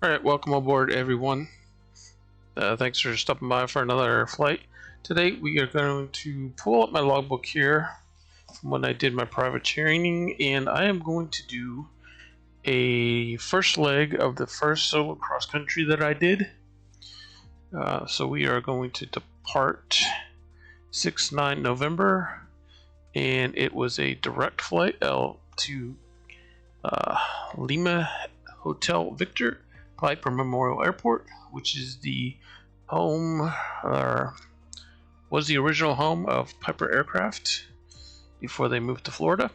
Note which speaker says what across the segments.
Speaker 1: Alright, welcome aboard everyone. Thanks for stopping by for another flight. Today we are going to pull up my logbook here from when I did my private training, and I am going to do a first leg of the first solo cross country that I did. So we are going to depart 6-9 November, and it was a direct flight to Lima Hotel Victor, Piper Memorial Airport, which is the home, was the original home of Piper Aircraft before they moved to Florida.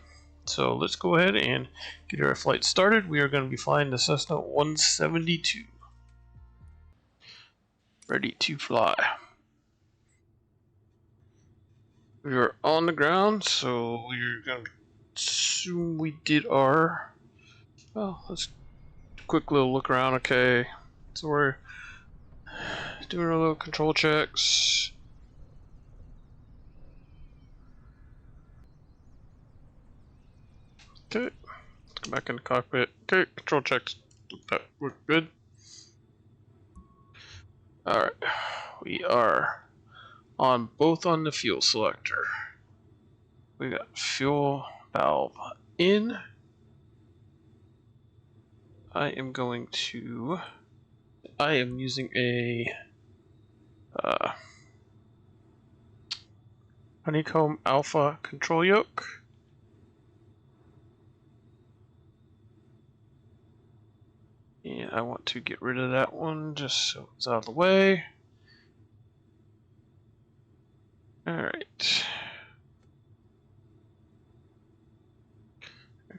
Speaker 1: So let's go ahead and get our flight started. We are going to be flying the Cessna 172. Ready to fly. We are on the ground, so we're going to assume we did our, well, let's quick little look around. Okay, so we're doing our little control checks. Okay, let's go back in the cockpit. Okay, control checks. That worked good. Alright, we are both on the fuel selector. We got fuel valve in. I am using a Honeycomb Alpha control yoke. And I want to get rid of that one just so it's out of the way. Alright.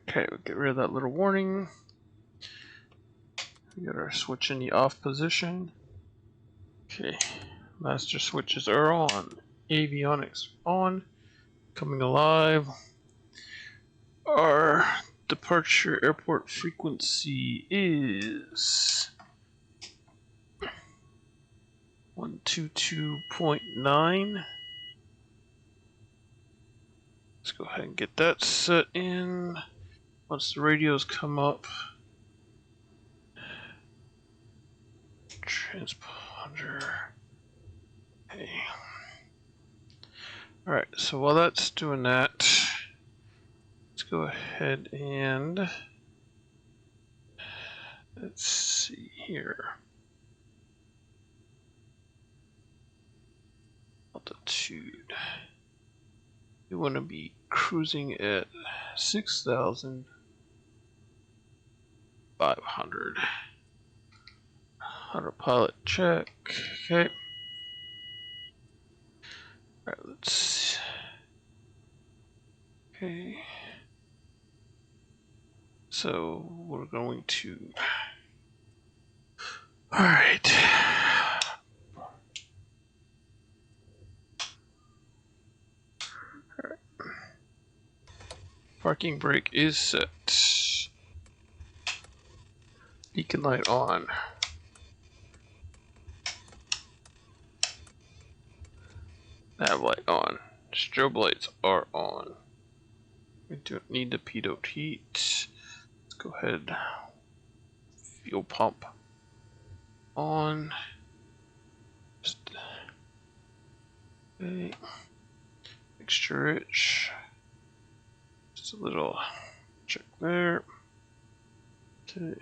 Speaker 1: Okay, we'll get rid of that little warning. We got our switch in the off position. Okay, master switches are on. Avionics on. Coming alive. Our departure airport frequency is 122.9. Let's go ahead and get that set in. Once the radios come up, transponder. Okay. Alright, so while that's doing that, let's go ahead and let's see here. Altitude. We want to be cruising at 6,500. Autopilot check. Okay. Alright, let's. Okay. So we're going to. Alright. Parking brake is set. Beacon light on. Nav light on. Strobe lights are on. We don't need the pitot heat. Let's go ahead. Fuel pump on. Just, okay. Mixture rich. Just a little check there. Okay.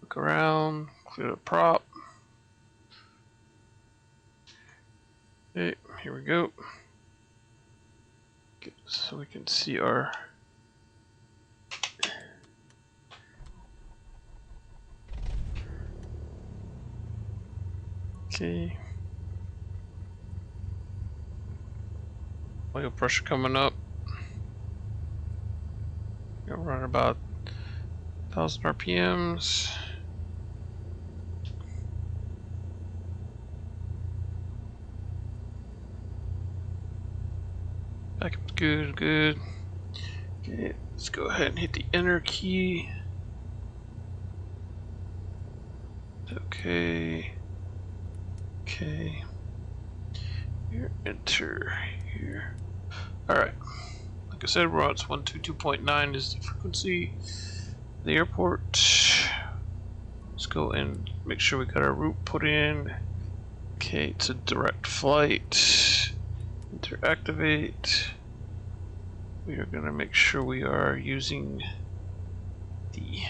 Speaker 1: Look around. Clear the prop. Okay, here we go. Okay, so we can see our okay. Oil pressure coming up. We're running about 1,000 RPMs. Back up, good, good. Okay, let's go ahead and hit the enter key. Okay. Okay. Here, enter here. Alright. Like I said, we're on 122.9 is the frequency. The airport. Let's go and make sure we got our route put in. Okay, it's a direct flight. Enter activate. We are going to make sure we are using the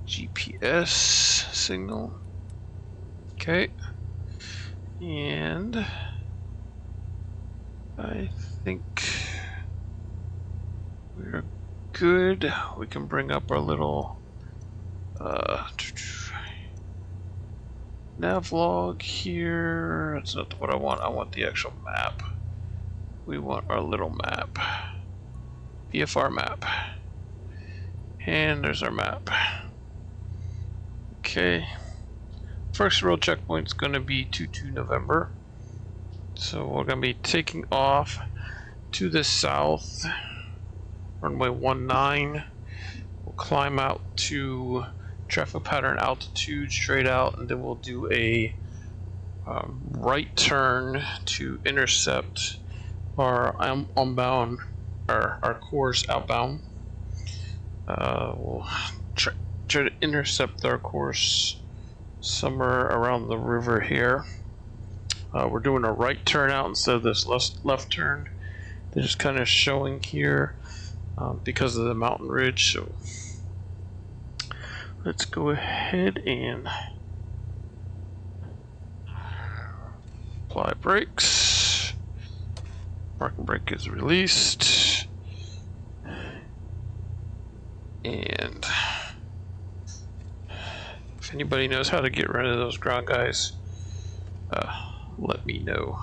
Speaker 1: GPS signal. Okay. And I think we're good. We can bring up our little nav log here. That's not what I want. I want the actual map. We want our little map. VFR map. And there's our map. Okay. First real checkpoint's going to be 22 November. So we're going to be taking off to the south. Runway 19. We'll climb out to traffic pattern altitude straight out, and then we'll do a right turn to intercept our onbound, our course outbound. We'll try to intercept our course somewhere around the river here. We're doing a right turn out instead of this left turn. They're just kind of showing here because of the mountain ridge. So let's go ahead and apply brakes. Parking brake is released. And if anybody knows how to get rid of those ground guys, let me know.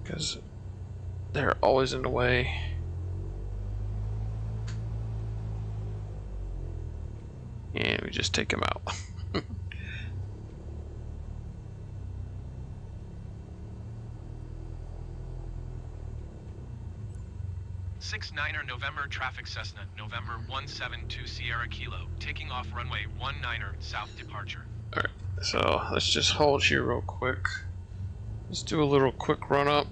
Speaker 1: Because they're always in the way. And we just take them out.
Speaker 2: 69er November traffic Cessna, November 172 Sierra Kilo, taking off runway 19er south departure.
Speaker 1: Alright, so let's just hold here real quick. Let's do a little quick run up.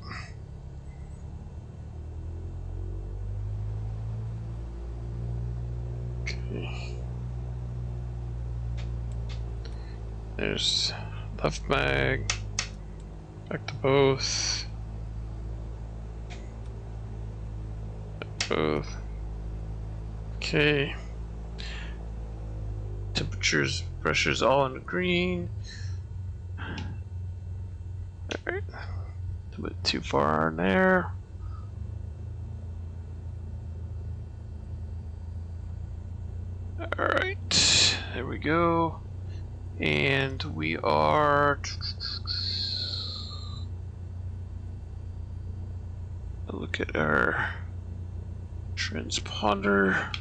Speaker 1: Okay. There's left mag, back to both. Both. Okay. Temperatures, pressures all in the green. Alright. A bit too far in there. Alright. There we go. And we are. Look at our transponder.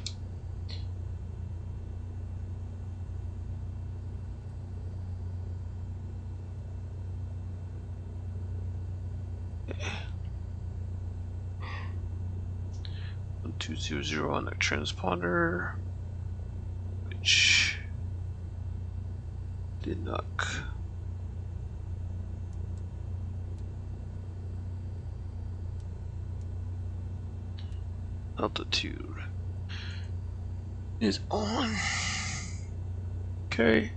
Speaker 1: Okay. 1200 on the transponder, which did not. Altitude is on. Okay.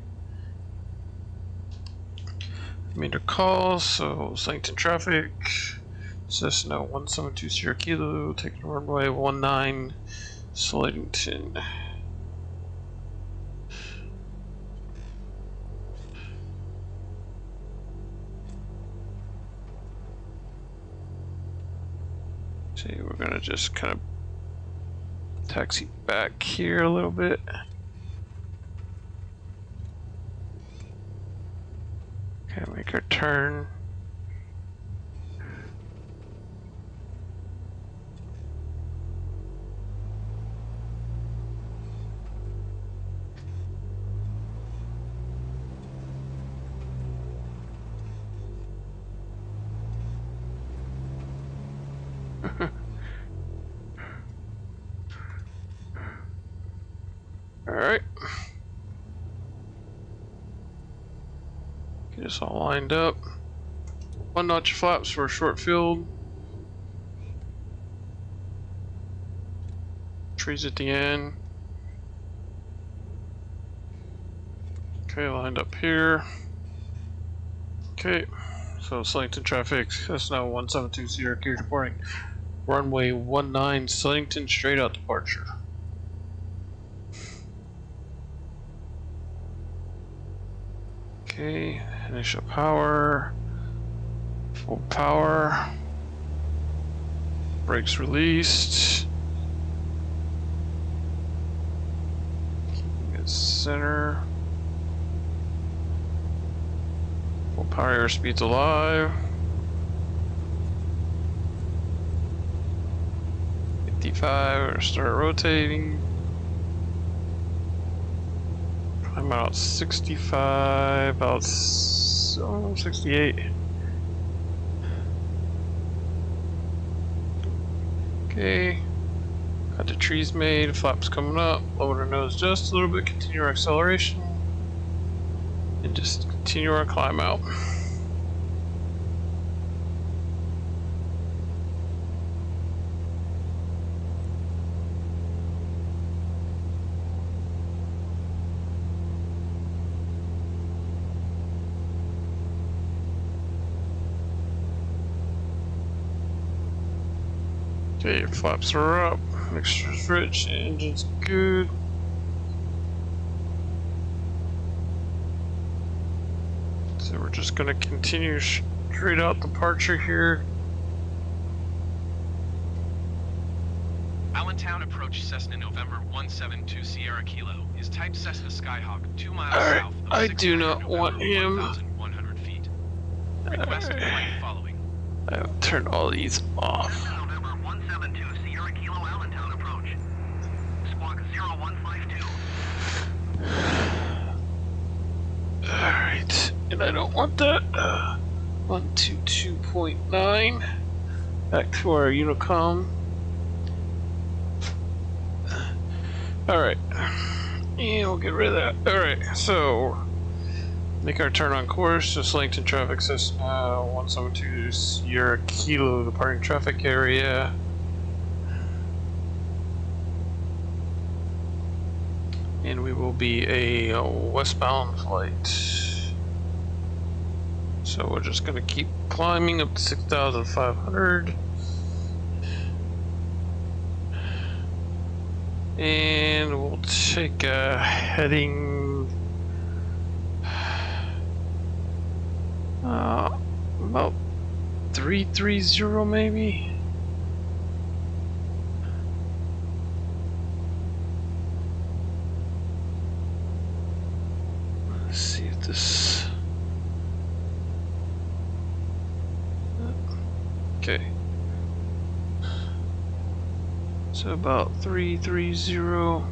Speaker 1: Meter calls, so Sancton traffic. Cessna 172 Sierra Kilo, taking runway 19, Slatington. See, we're gonna just kind of taxi back here a little bit. Okay, make our turn. Alright. Get us all lined up. 1 notch flaps for a short field. trees at the end. Okay, lined up here. Okay, so Slington traffic, Cessna 172 Sierra Kilo reporting runway 19 Slington straight out departure. Okay, initial power, full power, brakes released. Keeping it center. Full power, airspeed's alive. 55, start rotating. I'm out 65, about 68. Okay, got the trees made, flaps coming up, lower our nose just a little bit, continue our acceleration, and just continue our climb out. Okay, flaps are up, mixture's rich, engine's good. So we're just gonna continue straight out departure here.
Speaker 2: Allentown approach Cessna November 172 Sierra Kilo is type Cessna Skyhawk 2 miles
Speaker 1: Alright,
Speaker 2: south of
Speaker 1: I
Speaker 2: 6
Speaker 1: do not
Speaker 2: November
Speaker 1: want him.
Speaker 2: 1,100 feet. Request flight following.
Speaker 1: I have turned all these off.
Speaker 3: November 172 Sierra Kilo Allentown approach. Squawk 0152.
Speaker 1: Alright, and I don't want that. 122.9. Back to our Unicom. Alright, and we'll get rid of that. Alright, so make our turn on course. Just Slington traffic says 172 Sierra Kilo, departing traffic area. And we will be a westbound flight. So we're just gonna keep climbing up to 6,500. And we'll take a heading about 330 maybe. Let's see if this. Okay. So about 330.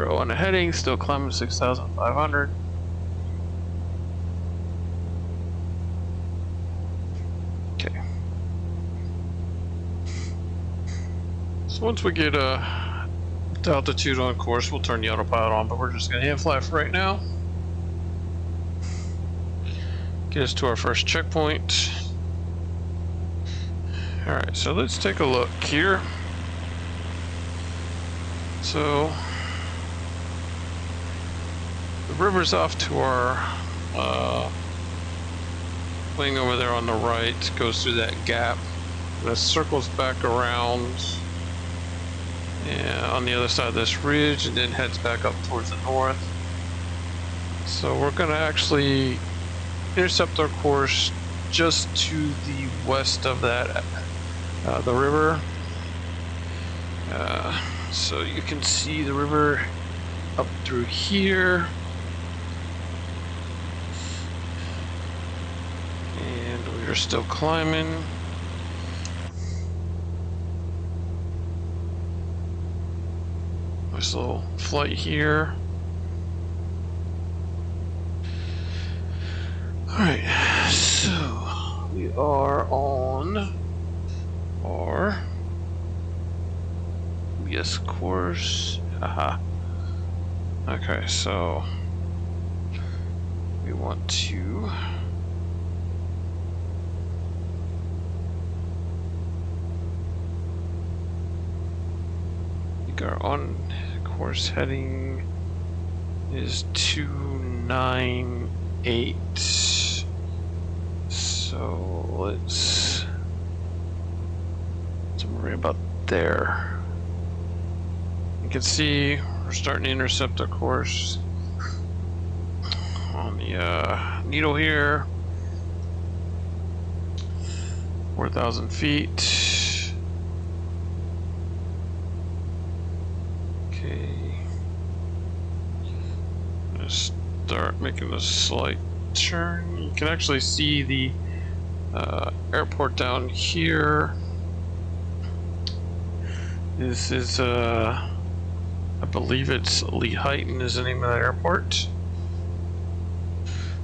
Speaker 1: On a heading, still climbing 6,500. Okay. So once we get to altitude on course, we'll turn the autopilot on, but we're just gonna hand fly for right now. Get us to our first checkpoint. Alright, so let's take a look here. So the river's off to our wing over there on the right, goes through that gap, and it circles back around on the other side of this ridge, and then heads back up towards the north. So we're going to actually intercept our course just to the west of that, the river. So you can see the river up through here. And we are still climbing. Nice little flight here. Alright, so we are on our this course. Haha. Okay, so we want to our on course heading is 298. So let's right about there. You can see we're starting to intercept our course on the needle here. 4,000 feet. Start making a slight turn. You can actually see the airport down here. This is I believe it's Lehighton is the name of that airport.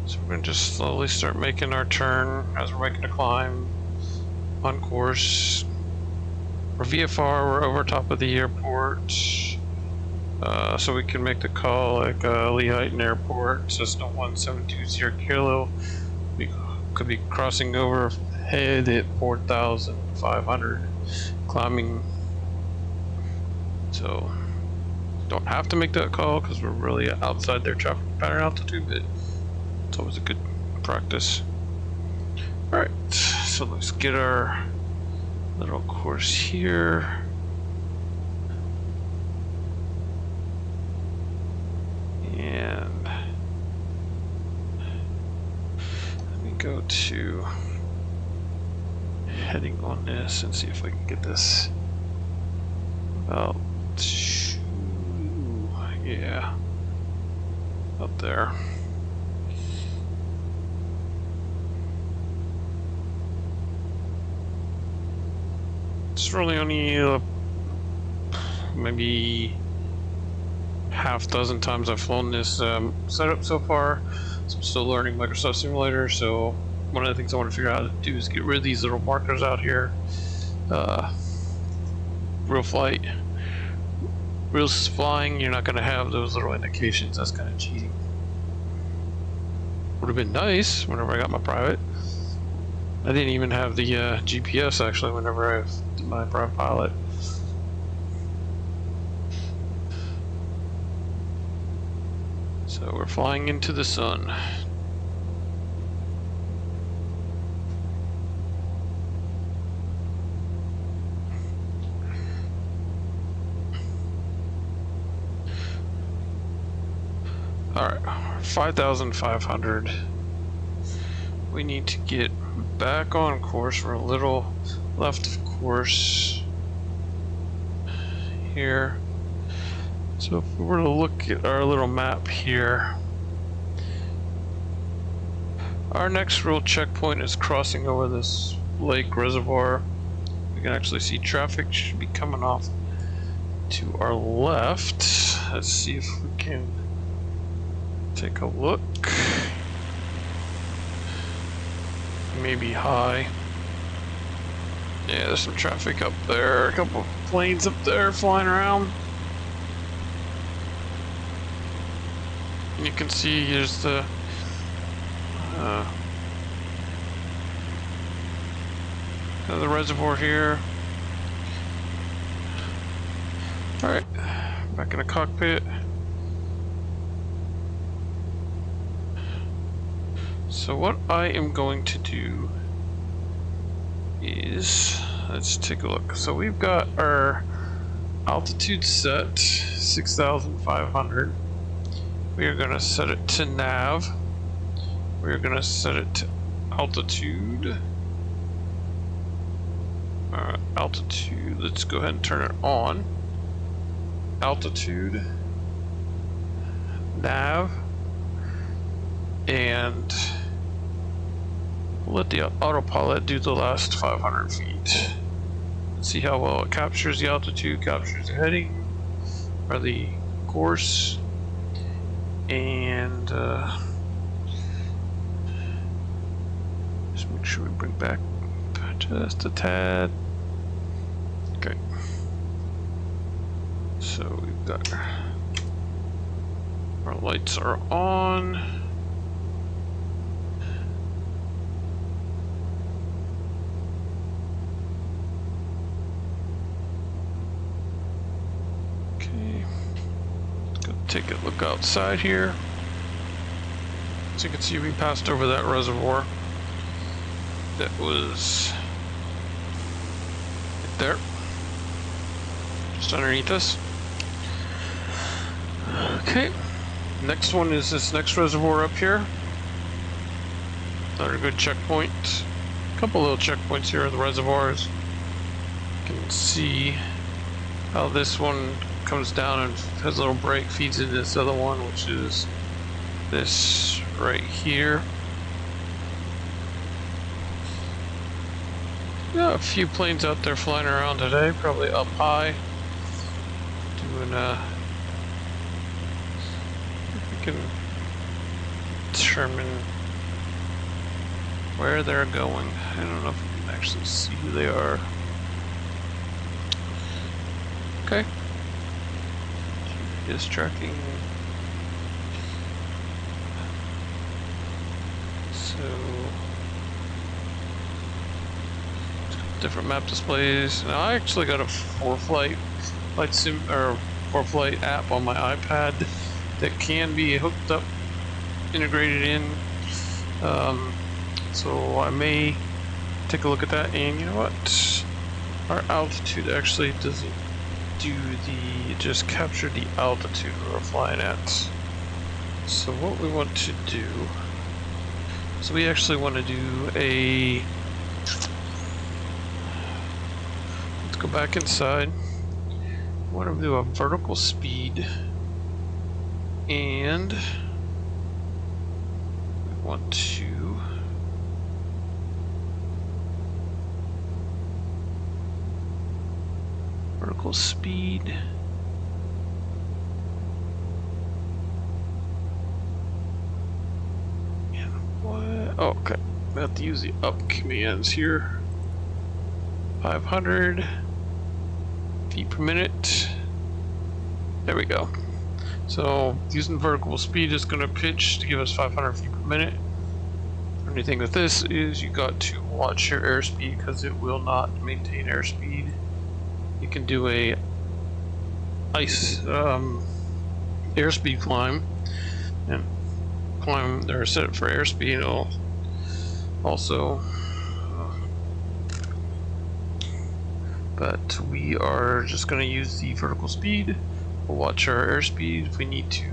Speaker 1: So we're going to just slowly start making our turn as we're making a climb on course. We're VFR, we're over top of the airport. So we can make the call like Lehighton Airport, Cessna 1720 Kilo. We could be crossing overhead at 4,500, climbing. So don't have to make that call because we're really outside their traffic pattern altitude, but it's always a good practice. Alright, so let's get our little course here. And let me go to heading on this and see if I can get this about, yeah, up there. It's really only maybe half dozen times I've flown this setup so far. So I'm still learning Microsoft Simulator, so one of the things I want to figure out how to do is get rid of these little markers out here. Real flight, real flying, you're not going to have those little indications. That's kind of cheating. Would have been nice whenever I got my private. I didn't even have the GPS actually whenever I did my private pilot. So we're flying into the sun. Alright, 5,500. We need to get back on course. We're a little left of course here. So if we were to look at our little map here, our next real checkpoint is crossing over this lake reservoir. We can actually see traffic should be coming off to our left. Let's see if we can take a look. Maybe high. Yeah, there's some traffic up there. A couple of planes up there flying around. And you can see here's the reservoir here. Alright, back in the cockpit. So what I am going to do is, let's take a look. So we've got our altitude set, 6,500. We are going to set it to nav. We are going to set it to altitude. Altitude, let's go ahead and turn it on. Altitude, nav, and let the autopilot do the last 500 feet. See how well it captures the altitude, captures the heading, or the course, and just make sure we bring back just a tad. Okay. So we've got our lights are on. Okay, go take a look outside here. As you can see, we passed over that reservoir that was right there, just underneath us. Okay, next one is this next reservoir up here. Another good checkpoint. A couple little checkpoints here in the reservoirs. You can see how this one comes down and has a little break, feeds into this other one, which is this right here. Yeah, a few planes out there flying around today, probably up high, doing we can determine where they're going. I don't know if we can actually see who they are. Okay. GPS tracking. So different map displays. Now I actually got a ForeFlight ForeFlight app on my iPad that can be hooked up, integrated in. So I may take a look at that. And you know what? Our altitude actually doesn't do just capture the altitude we're flying at. So what we want to do, so we actually want to do a, let's go back inside. We want to do a vertical speed, and we want to vertical speed. And what? Oh, okay. I have to use the up commands here. 500 feet per minute. There we go. So using vertical speed is going to pitch to give us 500 feet per minute. The only thing with this is you got to watch your airspeed because it will not maintain airspeed. You can do a airspeed climb and climb or set it for airspeed. It'll also, but we are just going to use the vertical speed. We'll watch our airspeed. If we need to,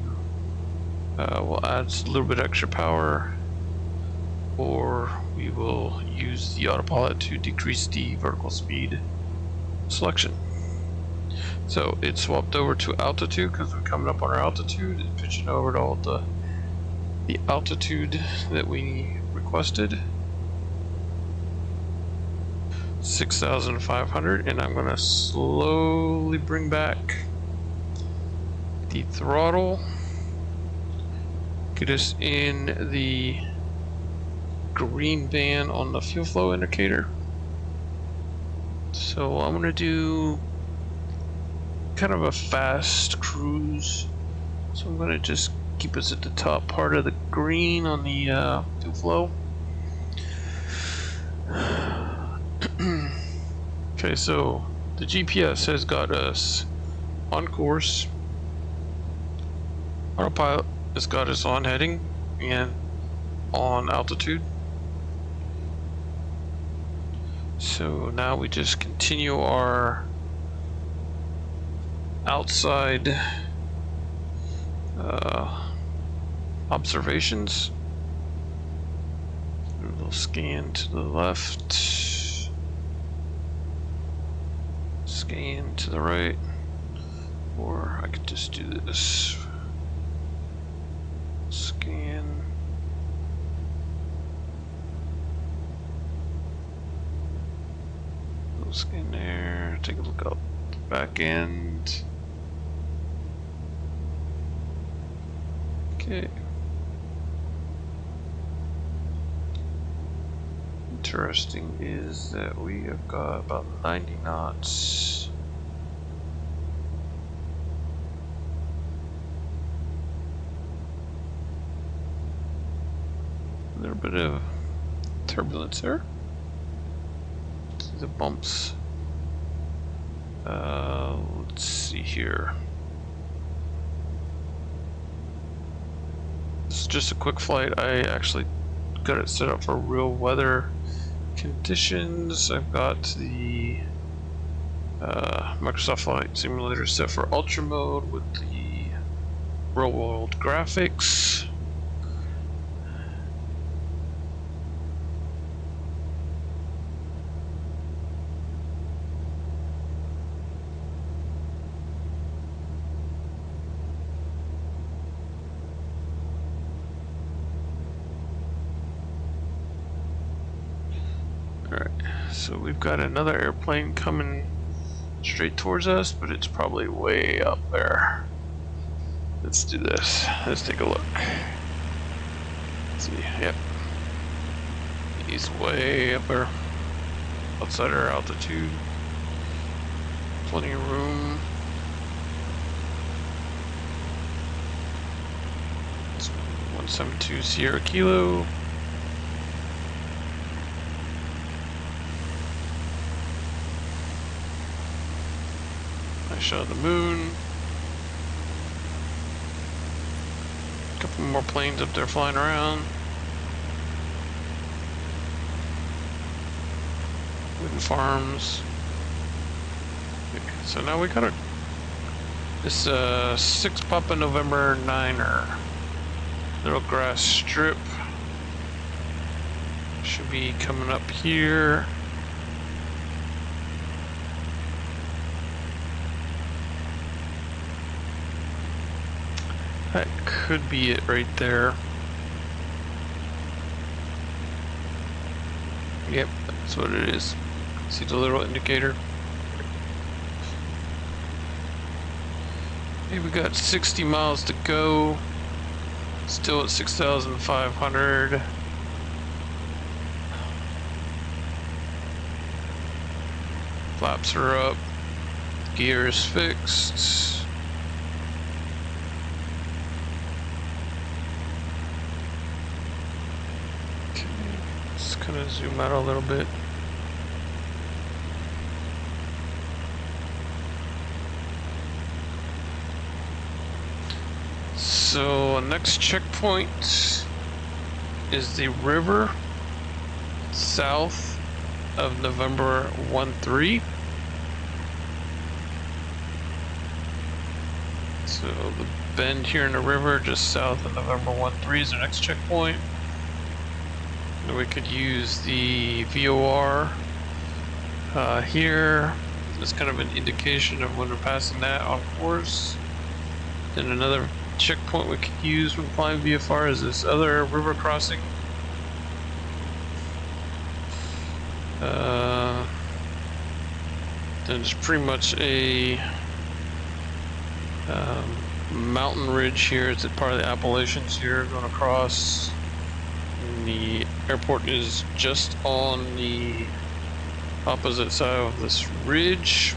Speaker 1: we'll add a little bit extra power, or we will use the autopilot to decrease the vertical speed selection. So it swapped over to altitude because we're coming up on our altitude. It's pitching over to all the altitude that we requested, 6,500, and I'm going to slowly bring back the throttle, get us in the green band on the fuel flow indicator. So I'm going to do kind of a fast cruise. So I'm going to just keep us at the top part of the green on the fuel flow. Okay, so the GPS has got us on course. Autopilot has got us on heading and on altitude. So now we just continue our outside observations. A little scan to the left, scan to the right, or I could just do this. Scan. Little scan there. Take a look out the back end. Okay. Interesting is that we have got about 90 knots A little bit of turbulence there. See the bumps. Let's see here. This is just a quick flight. I actually got it set up for real weather conditions. I've got the Microsoft Flight Simulator set for Ultra mode with the real world graphics. Alright, so we've got another airplane coming straight towards us, but it's probably way up there. Let's do this. Let's take a look. Let's see. Yep. He's way up there. Outside our altitude. Plenty of room. It's 172 Sierra Kilo. Nice shot of the moon. A couple more planes up there flying around. Wooden farms. Okay, so now we got this 6 Papa November 9er. Little grass strip. Should be coming up here. That could be it right there. Yep, that's what it is. See the little indicator? Okay, we got 60 miles to go. Still at 6,500. Flaps are up. Gear is fixed. Kind of zoom out a little bit. So next checkpoint is the river south of November 13. So the bend here in the river just south of November 13 is our next checkpoint. We could use the VOR here as kind of an indication of when we're passing that on course. Then another checkpoint we could use when flying VFR is this other river crossing. Then it's pretty much a mountain ridge here. It's a part of the Appalachians here going across. The airport is just on the opposite side of this ridge,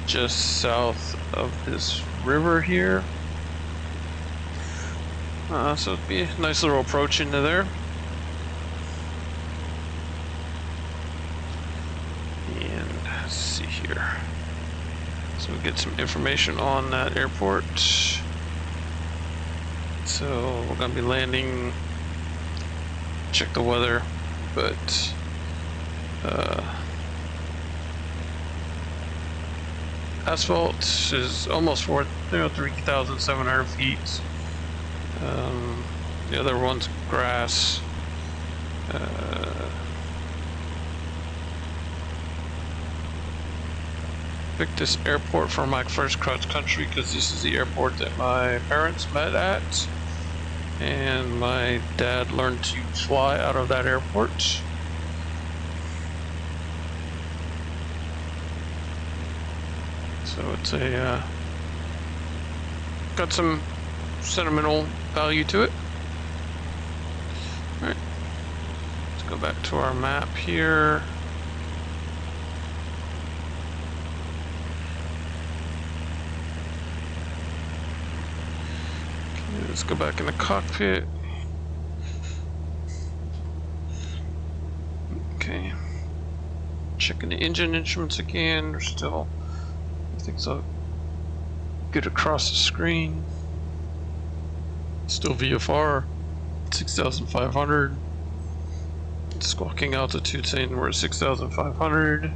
Speaker 1: just south of this river here. So it'd be a nice little approach into there. And let's see here. So we get some information on that airport. So we're gonna be landing. Check the weather, but asphalt is almost 3,700 feet. The other one's grass. Picked this airport for my first cross country because this is the airport that my parents met at. And my dad learned to fly out of that airport. So it's a got some sentimental value to it. All right, let's go back to our map here. Let's go back in the cockpit. Okay. Checking the engine instruments again. They're still, everything's all good across the screen. Still VFR 6,500. Squawking altitude saying we're at 6,500.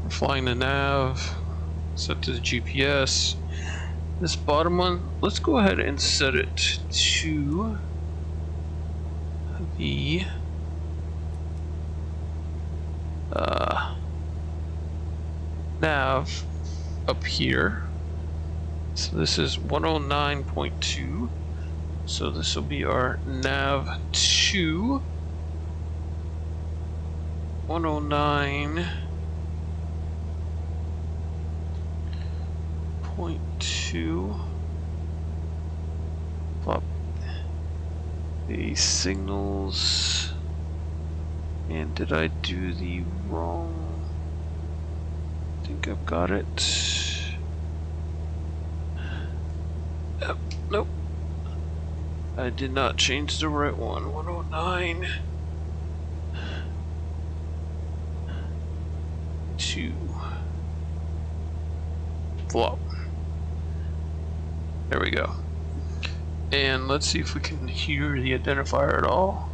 Speaker 1: We're flying the nav. Set to the GPS. This bottom one, let's go ahead and set it to the nav up here. So this is 109.2. So this will be our nav 2. 109.2. Plop the signals. And did I do the wrong? I think I've got it. Nope. I did not change the right one. 109. 2. Flop. There we go. And let's see if we can hear the identifier at all.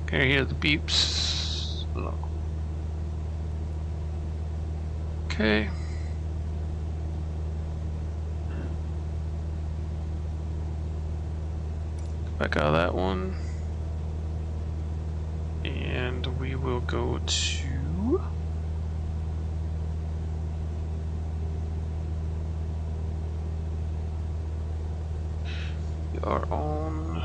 Speaker 1: Can I hear the beeps? No. Okay. Back out of that one. And we will go to we are on.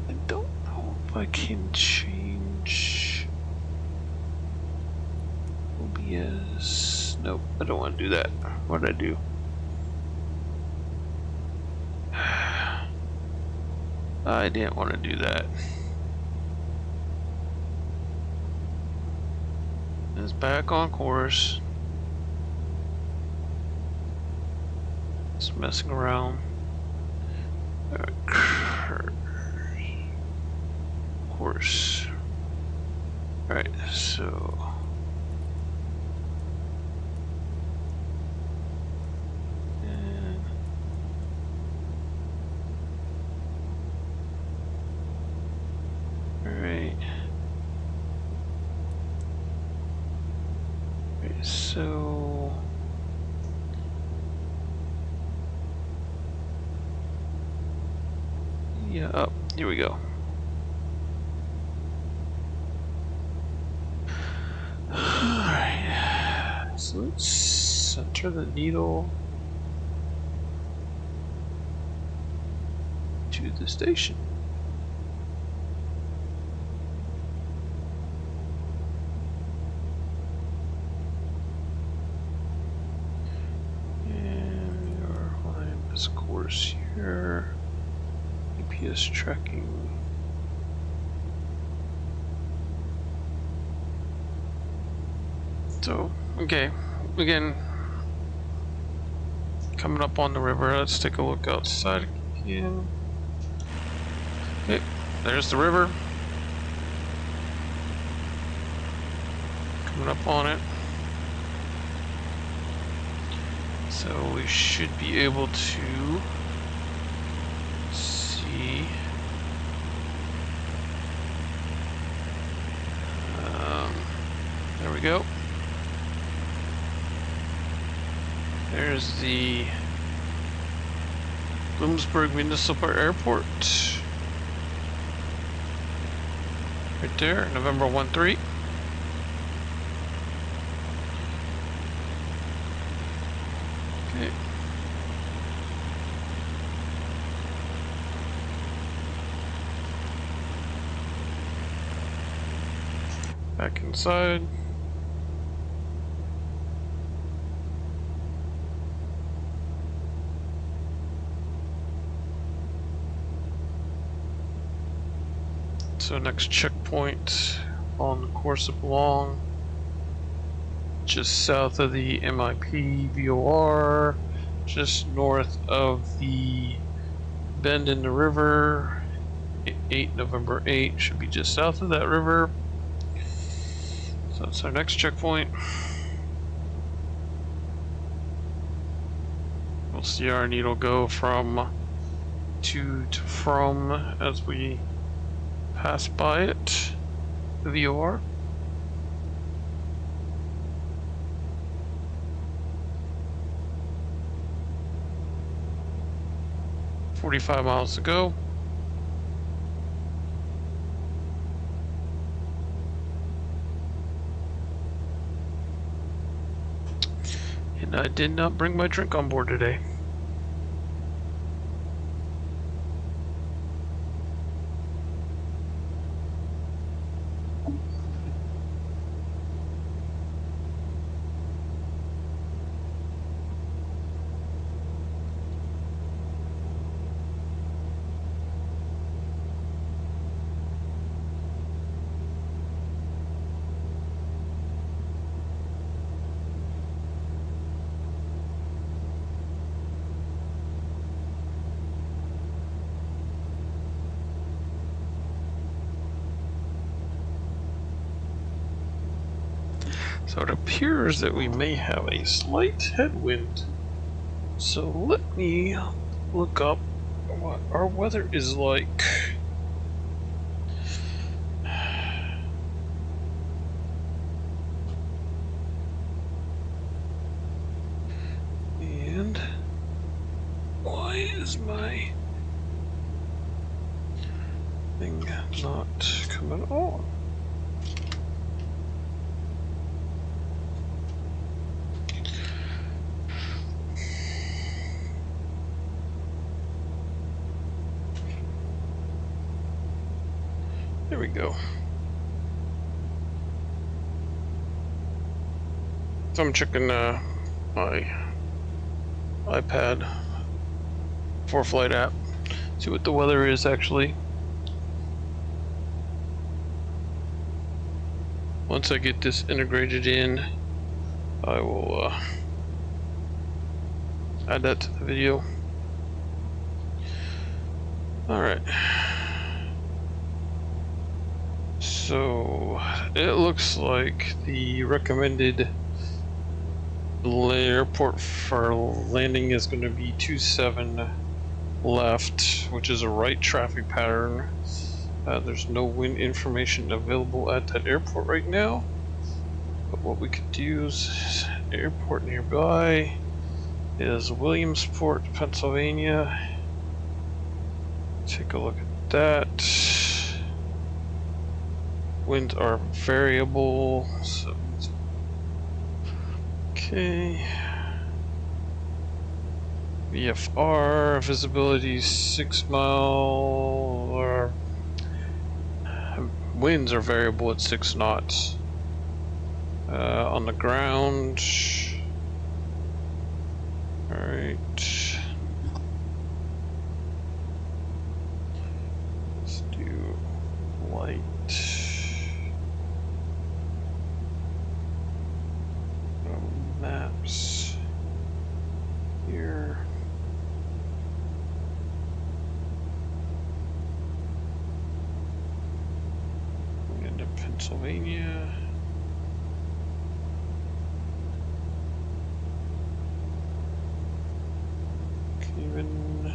Speaker 1: I don't know if I can change OBS. Nope, I don't want to do that. What did I do? I didn't want to do that. It's back on course. Just messing around. Course. Alright, so. So yeah, oh, here we go. Alright, so let's center the needle to the station. Course here, GPS tracking. So, okay, again, coming up on the river. Let's take a look outside again. Okay, there's the river. Coming up on it. So we should be able to see there we go. There's the Bloomsburg Municipal Airport. Right there, November 13. Okay. Back inside. So next checkpoint on the course of Long, just south of the MIP VOR, just north of the bend in the river. 8 November 8 should be just south of that river. So that's our next checkpoint. We'll see our needle go from to from as we pass by it, the VOR. $45 miles to go. And I did not bring my drink on board today. So it appears that we may have a slight headwind. So let me look up what our weather is like. And why is my thing not coming on? There we go. So I'm checking my iPad for flight app, see what the weather is actually. Once I get this integrated in, I will add that to the video. Alright. So it looks like the recommended airport for landing is going to be 27 left, which is a right traffic pattern. There's no wind information available at that airport right now, but what we could do is airport nearby is Williamsport, Pennsylvania. Take a look at that. Winds are variable, so okay. VFR visibility 6 mile, or winds are variable at 6 knots. On the ground, all right. Let's do light. Maps here. Into Pennsylvania. Can even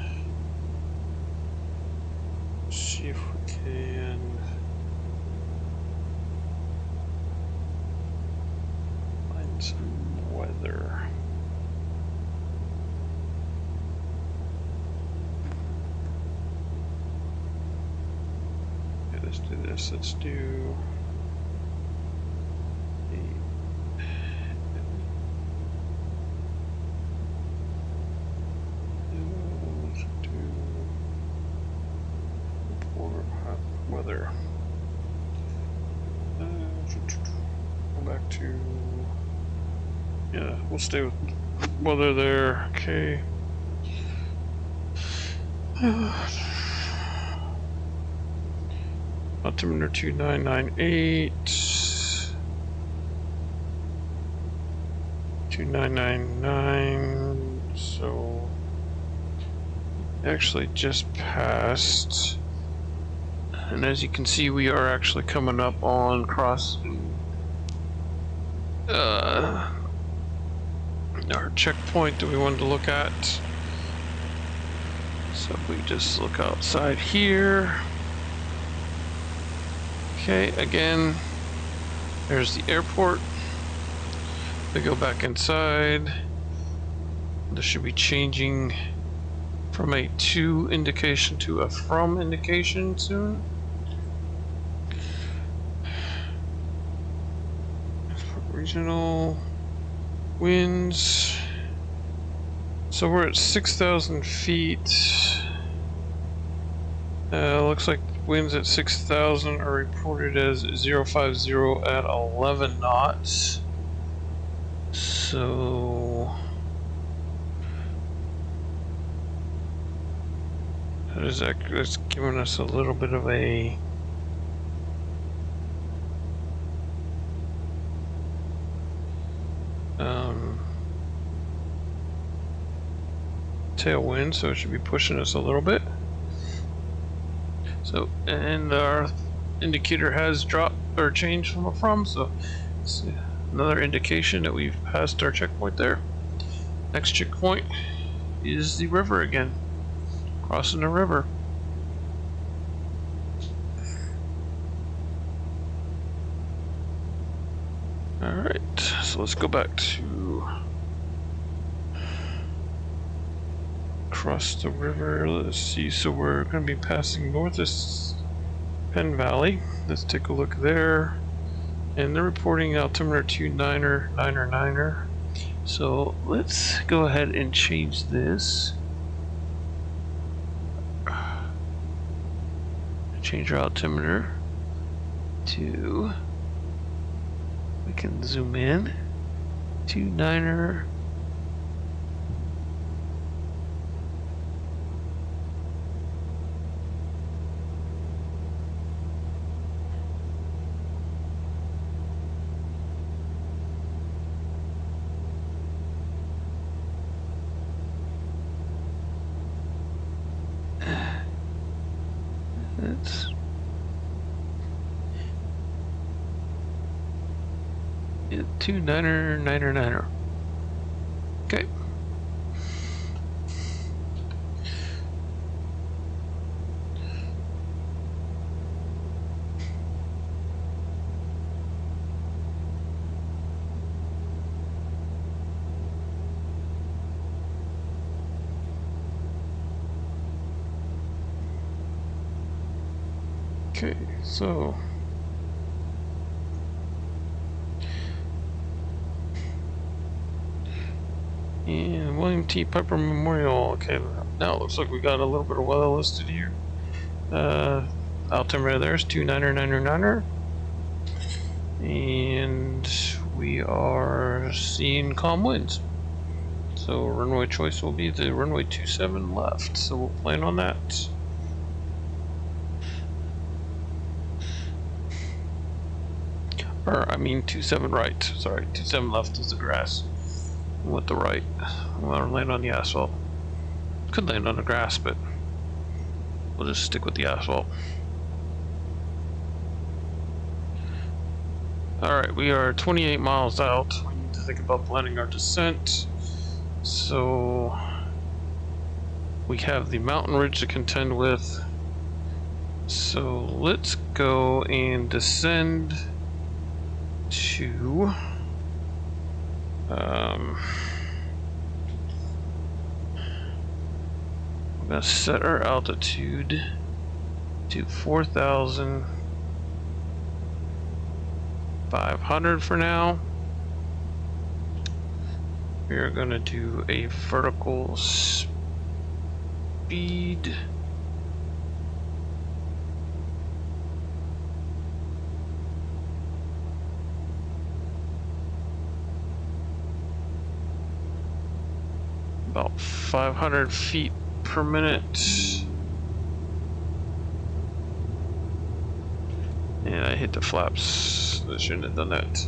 Speaker 1: see if we can find some weather. Okay, let's do this. Let's do weather. Go back to, yeah, we'll stay with weather there. Okay. Altimeter 2998. 2999. So actually just passed, and as you can see, we are actually coming up on crossing our checkpoint that we wanted to look at. So if we just look outside here. Okay, again, there's the airport. We go back inside. This should be changing from a to indication to a from indication soon. Regional winds. So we're at 6,000 feet. Looks like winds at 6,000 are reported as 050 at 11 knots. So that's giving us a little bit of a tailwind, so it should be pushing us a little bit. So, and our indicator has dropped or changed from, so it's another indication that we've passed our checkpoint there. Next checkpoint is the river again, crossing the river. Alright, so let's go back to cross the river. Let's see, so we're going to be passing northeast Penn Valley. Let's take a look there. And they're reporting altimeter 29er. So let's go ahead and change this. Change our altimeter to, we can zoom in, 29er. That's 29er. Okay. Okay, so and William T. Piper Memorial. Okay, now it looks like we got a little bit of weather listed here. Altimeter there's 29er. And we are seeing calm winds. So runway choice will be the runway 27 left. So we'll plan on that. Or I mean 27 right. Sorry, 27 left is the grass. With the right, I want to land on the asphalt. Could land on the grass, but we'll just stick with the asphalt. Alright, we are 28 miles out. We need to think about planning our descent. So we have the mountain ridge to contend with. So let's go and descend to we're gonna set our altitude to 4,500 for now. We are gonna do a vertical speed about 500 feet per minute. And I hit the flaps. I shouldn't have done that.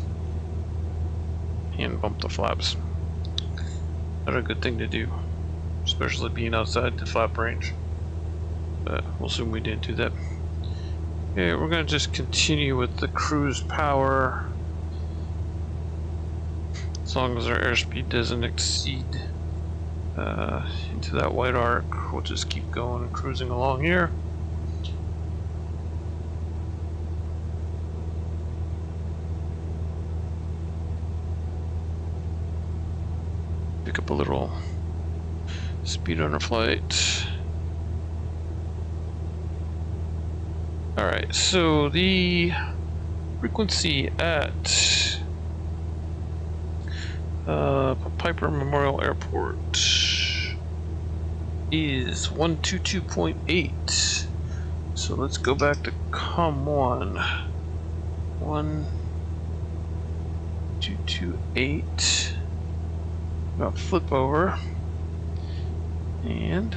Speaker 1: And bump the flaps. not a good thing to do, especially being outside the flap range. But we'll assume we didn't do that. Okay, we're gonna just continue with the cruise power. As long as our airspeed doesn't exceed into that white arc, we'll just keep going and cruising along here. Pick up a little speed on our flight. Alright, so the frequency at Piper Memorial Airport is 122.8. So let's go back to COM1. 1228. I'll flip over and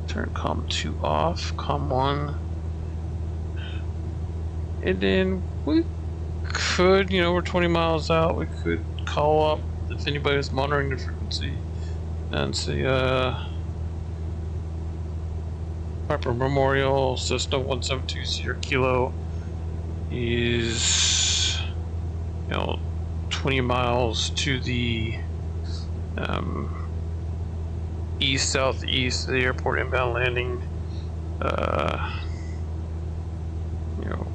Speaker 1: turn COM2 off, COM1, and then we could, you know, we're 20 miles out, we could call up if anybody's monitoring the frequency and say, Piper Memorial, Cessna 172 Sierra Kilo is, you know, 20 miles to the east southeast of the airport, inbound landing. You know,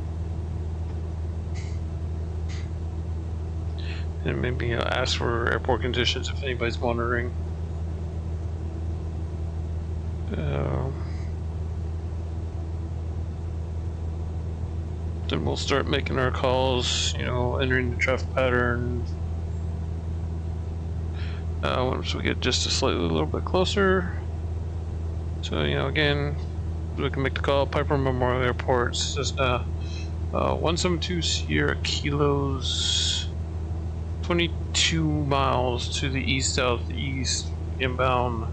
Speaker 1: and maybe, you know, ask for airport conditions if anybody's monitoring. Then we'll start making our calls, you know, entering the traffic pattern. Once we get just a little bit closer. So, you know, again, we can make the call. Piper Memorial Airport, Cessna 172 Sierra Kilos, 22 miles to the east southeast, inbound,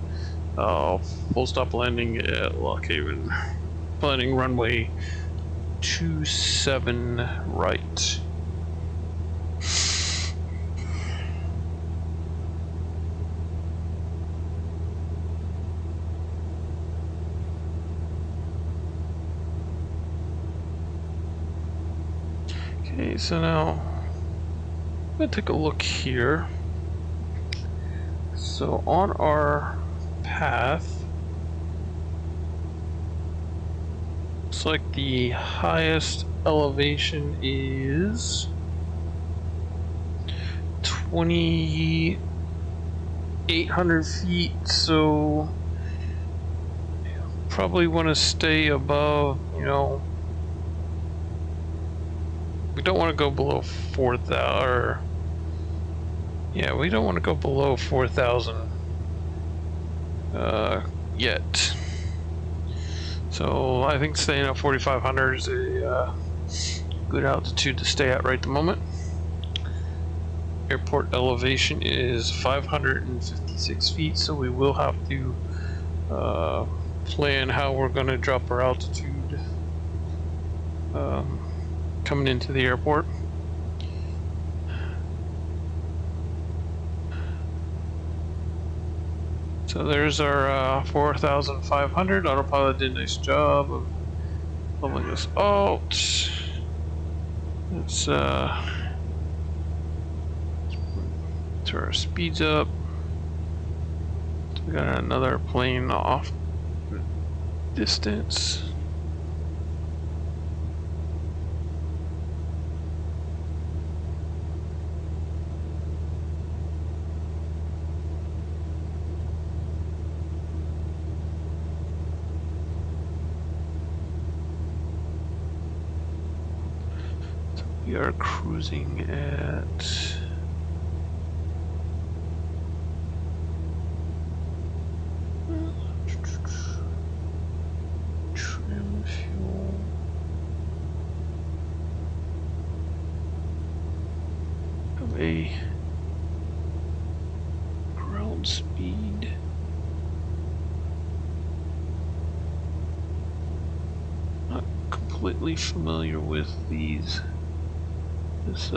Speaker 1: full stop landing at Lock Haven. Planning runway 27 right. Okay, so now I'm gonna take a look here. So on our path, looks like the highest elevation is 2,800 feet, so probably want to stay above, you know, we don't want to go below 4,000, or yeah, we don't want to go below 4,000 yet. So I think staying at 4,500 is a good altitude to stay at right at the moment. Airport elevation is 556 feet, so we will have to plan how we're going to drop our altitude coming into the airport. So there's our 4,500. Autopilot did a nice job of leveling us out. Let's turn our speeds up. We got another plane off distance. We are cruising at trim fuel. Have a ground speed. Not completely familiar with these. This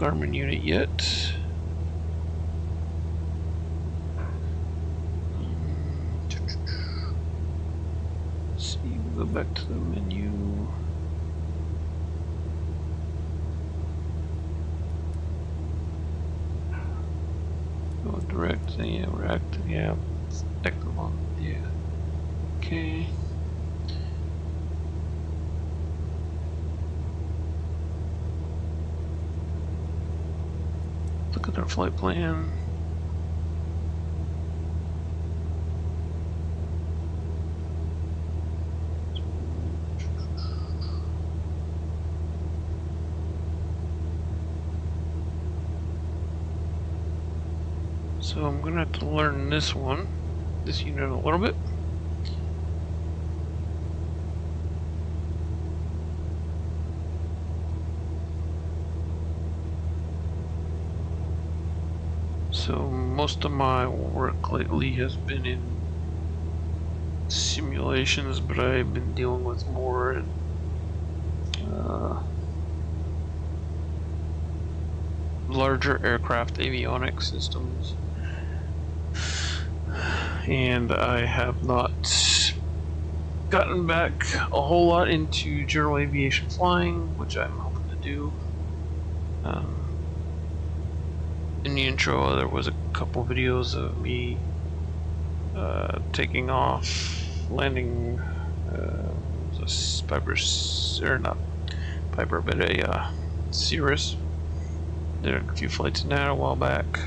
Speaker 1: Garmin unit yet. Let's see, go back to the menu. Go direct, yeah, we're active, yeah. Active on, yeah. Okay. Look at our flight plan. So I'm gonna have to learn this unit a little bit. So most of my work lately has been in simulations, but I've been dealing with more larger aircraft avionics systems, and I have not gotten back a whole lot into general aviation flying, which I'm hoping to do. In the intro, there was a couple videos of me taking off, landing a Piper, or not Piper, but a Cirrus. Did a few flights in that a while back.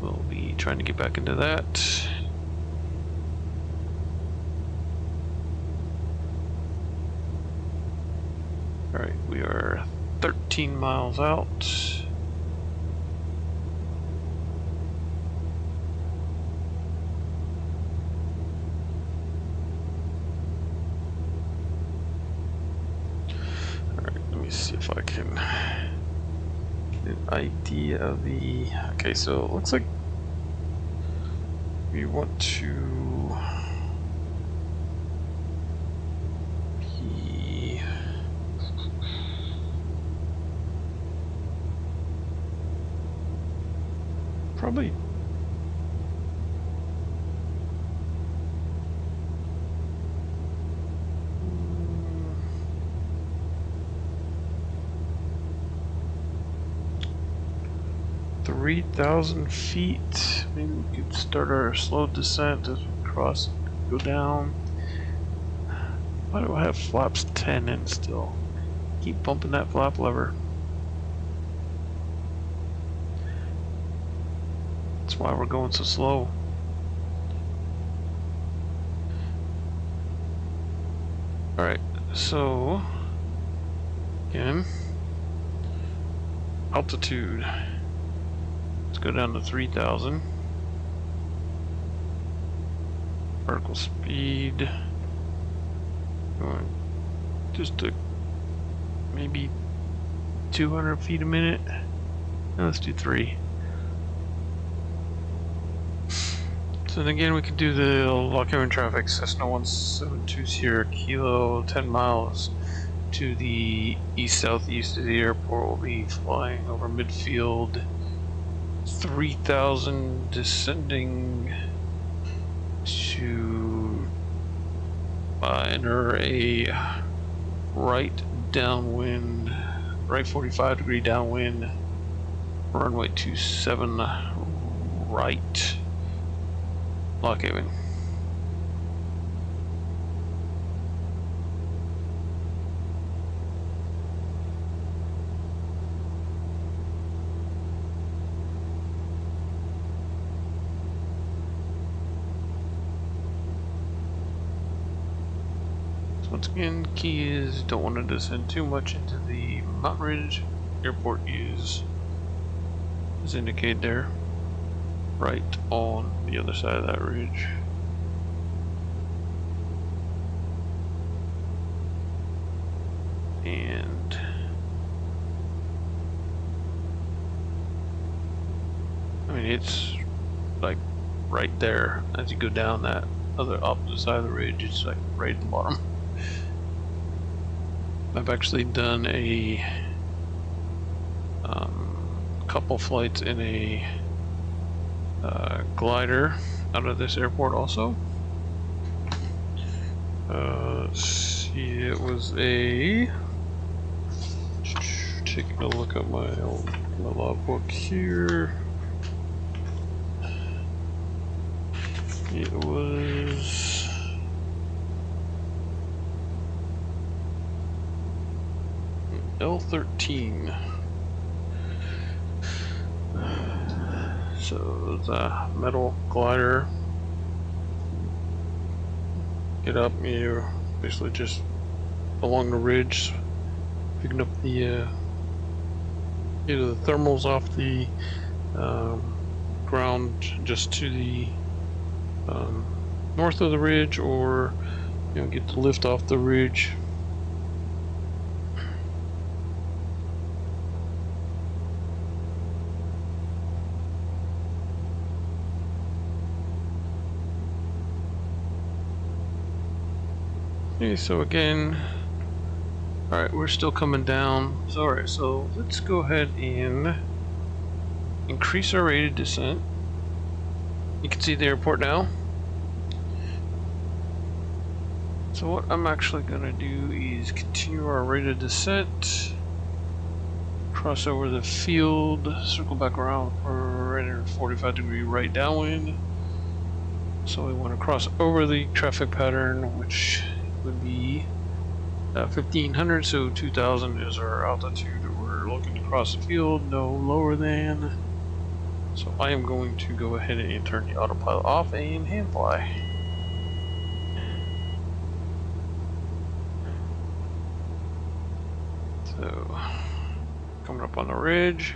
Speaker 1: We'll be trying to get back into that. Alright, we are 13 miles out. See if I can get an idea of the... Okay, so it looks like we want to be probably 3,000 feet. Maybe we could start our slow descent as we cross, go down. Why do I have flaps 10 in still? Keep bumping that flap lever. That's why we're going so slow. Alright, so again, altitude. Let's go down to 3,000. Vertical speed. Going just to maybe 200 feet a minute. No, let's do 3. So then again, we can do the Lockhaven traffic. Cessna 172 Sierra Kilo, 10 miles to the east-southeast of the airport. We'll be flying over midfield. 3,000 descending to enter a right downwind, right 45 degree downwind, runway 27 right, Lockhaven. Once again, key is don't want to descend too much into the mountain ridge. Airport is indicated there, right on the other side of that ridge. And I mean, it's like right there as you go down that other opposite side of the ridge. It's like right at the bottom. I've actually done a a couple flights in a glider out of this airport also. Let's see, it was a, taking a look at my logbook here. It was L13. So the metal glider. Get up, you're basically just along the ridge, picking up the the thermals off the ground just to the north of the ridge, or get the lift off the ridge. Okay, so again, alright, we're still coming down. So alright, so let's go ahead and increase our rate of descent. You can see the airport now. So what I'm actually going to do is continue our rate of descent, cross over the field, circle back around for a 45-degree right downwind. So we want to cross over the traffic pattern, which would be 1500, so 2000 is our altitude. We're looking to cross the field, no lower than. So I am going to go ahead and turn the autopilot off and hand fly. So coming up on the ridge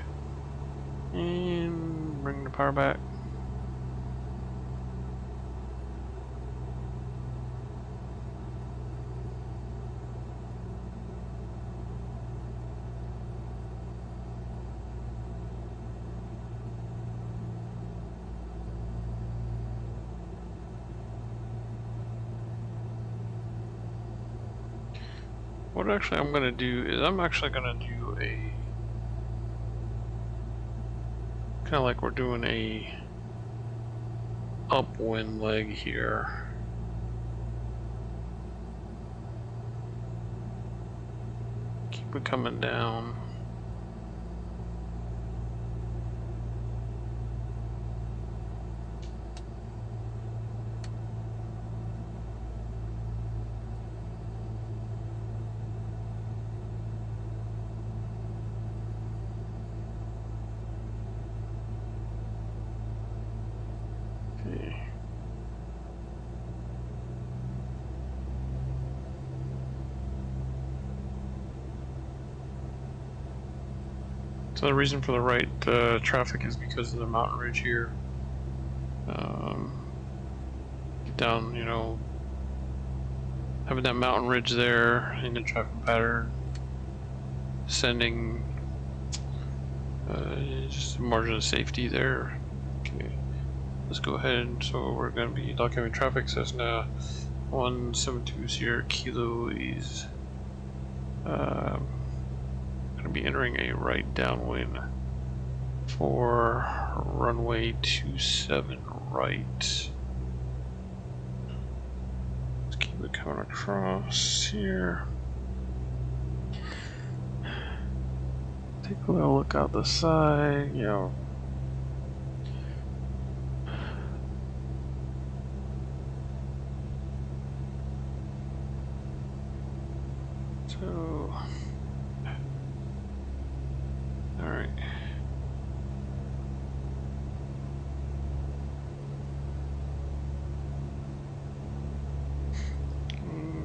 Speaker 1: and bring the power back. What actually I'm going to do is I'm actually going to do a kind of like we're doing a upwind leg here. Keep it coming down. So the reason for the right traffic is because of the mountain ridge here. Get down, having that mountain ridge there in the traffic pattern, sending just a margin of safety there. Okay, let's go ahead. So we're going to be documenting traffic. Cessna 172 Sierra Kilo is going to be entering a right downwind for runway 27 right. Let's keep it coming across here. Take a little look out the side, So, alright.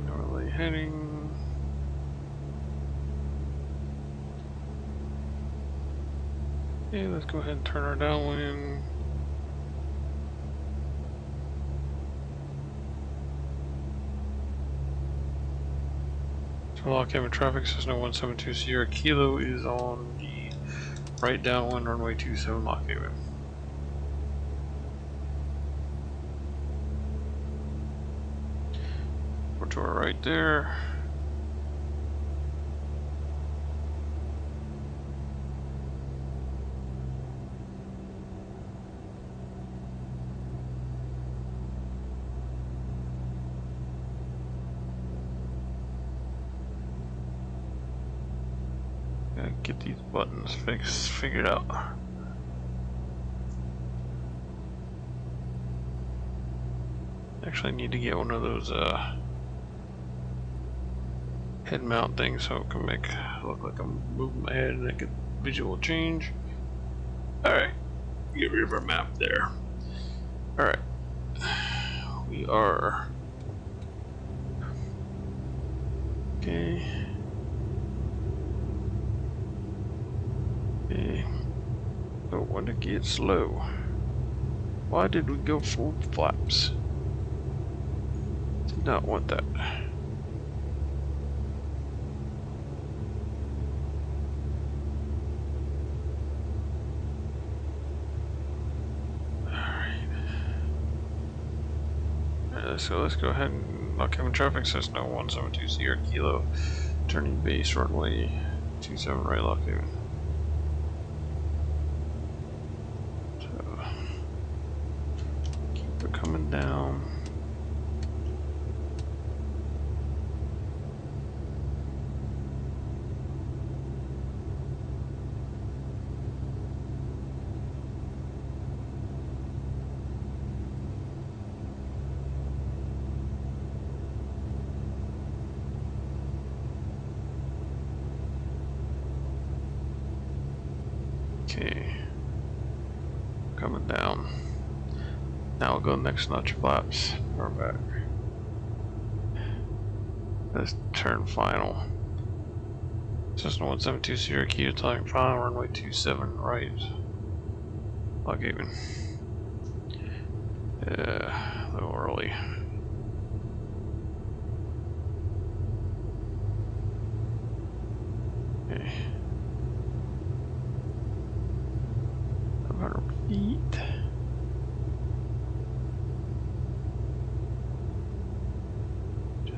Speaker 1: Northerly heading. Okay, let's go ahead and turn our downwind. So lock in traffic, Cessna 172 Sierra Kilo is on the right downwind, runway 27 lock haven. We're to our right there. Gotta get these buttons figured out. Actually, I need to get one of those head mount things so it can make it look like I'm moving my head and make a visual change. Alright, get rid of our map there. Alright, we are okay. Okay, don't want to get slow. Why did we go full flaps? Did not want that. So let's go ahead and lock in traffic. Cessna 172 Sierra Kilo, turning base runway 27 right, lock in. So keep it coming down. Okay, coming down. Now we'll go next notch flaps. We're back. Let's turn final. Cessna 172 Sierra Kilo, telling final runway 27 right. Lock even. Yeah, a little early. Okay. 500 feet.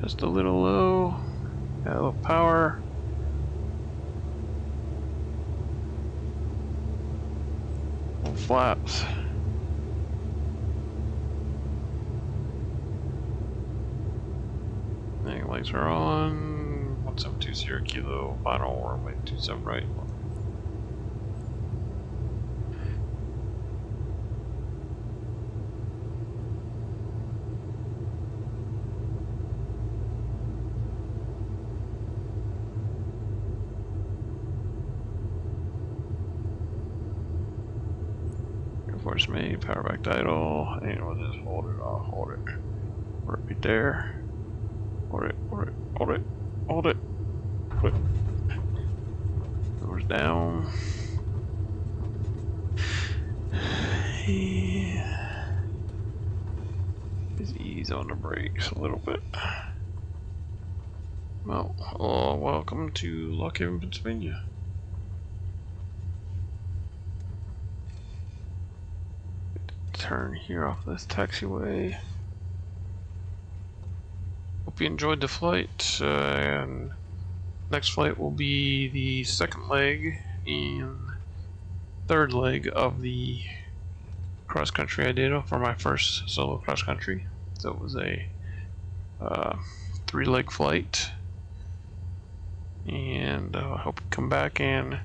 Speaker 1: Just a little low. Got a little power. Full flaps. Dang, lights are on. 172 Sierra Kilo, final runway 27 right. Force me, power back to idle, and we'll just hold it, I'll hold it. Hold it right there. Hold it, hold it, hold it, hold it. Hold it. Doors down. Yeah. Just ease on the brakes a little bit. Well, welcome to Lock Haven, Pennsylvania. Turn here off this taxiway. Hope you enjoyed the flight, and next flight will be the second leg and third leg of the cross country I did for my first solo cross country. So it was a 3-leg flight, and I hope you come back and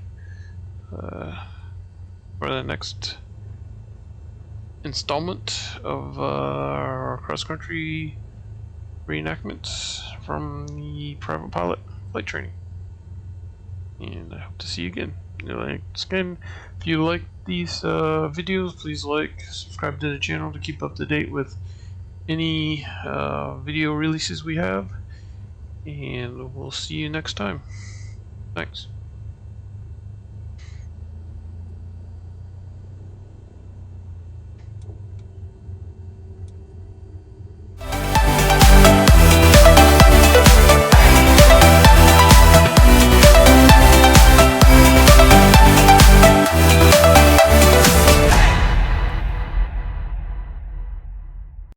Speaker 1: for the next installment of our cross-country reenactments from the private pilot flight training. And I hope to see you again. Again, if you like these videos, please like, subscribe to the channel to keep up to date with any video releases we have. And we'll see you next time. Thanks.